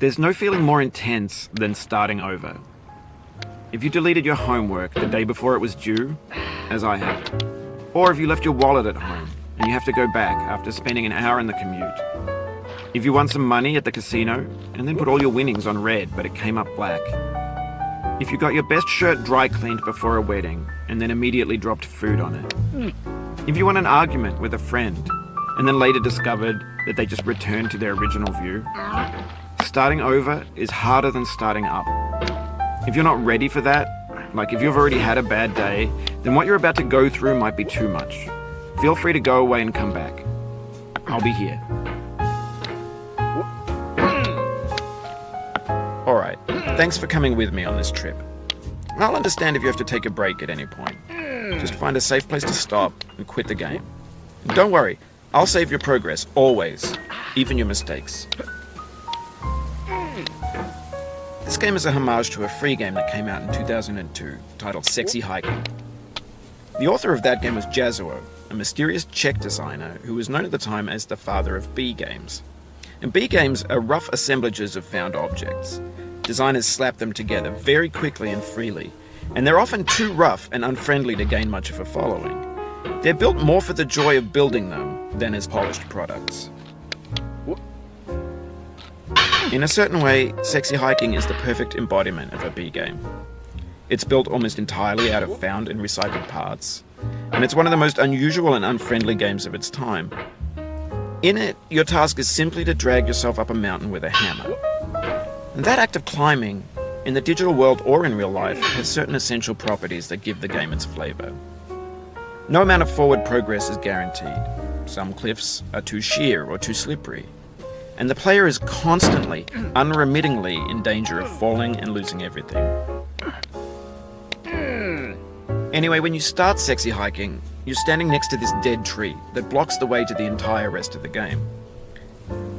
There's no feeling more intense than starting over. If you deleted your homework the day before it was due, as I have, or if you left your wallet at home and you have to go back after spending an hour in the commute. If you won some money at the casino and then put all your winnings on red but it came up black. If you got your best shirt dry cleaned before a wedding and then immediately dropped food on it. If you won an argument with a friend and then later discovered that they just returned to their original view. Starting over is harder than starting up. If you're not ready for that, like if you've already had a bad day, then what you're about to go through might be too much. Feel free to go away and come back. I'll be here. Alright, thanks for coming with me on this trip. I'll understand if you have to take a break at any point. Just find a safe place to stop and quit the game. And don't worry, I'll save your progress, always, even your mistakes. This game is a homage to a free game that came out in 2002, titled Sexy Hiking. The author of that game was Jazuo, a mysterious Czech designer who was known at the time as the father of B games. And B games are rough assemblages of found objects. Designers slap them together very quickly and freely, and they're often too rough and unfriendly to gain much of a following. They're built more for the joy of building them than as polished products. In a certain way, Sexy Hiking is the perfect embodiment of a B game. It's built almost entirely out of found and recycled parts, and it's one of the most unusual and unfriendly games of its time. In it, your task is simply to drag yourself up a mountain with a hammer. And that act of climbing, in the digital world or in real life, has certain essential properties that give the game its flavor. No amount of forward progress is guaranteed. Some cliffs are too sheer or too slippery. And the player is constantly, unremittingly in danger of falling and losing everything. Anyway, when you start Sexy Hiking, you're standing next to this dead tree that blocks the way to the entire rest of the game.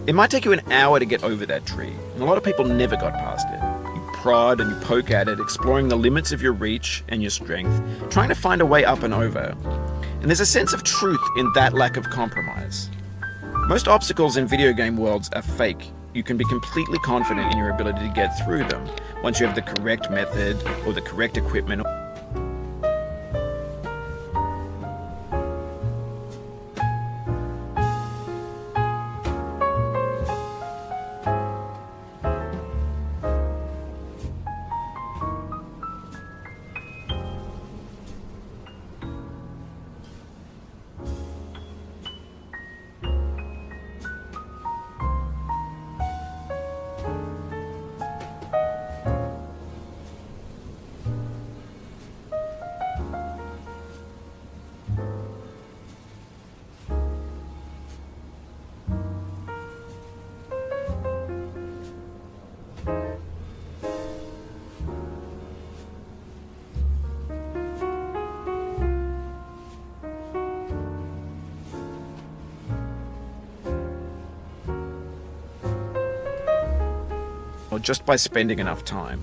It might take you an hour to get over that tree, and a lot of people never got past it. You prod and you poke at it, exploring the limits of your reach and your strength, trying to find a way up and over. And there's a sense of truth in that lack of compromise. Most obstacles in video game worlds are fake. You can be completely confident in your ability to get through them once you have the correct method or the correct equipment. Or just by spending enough time.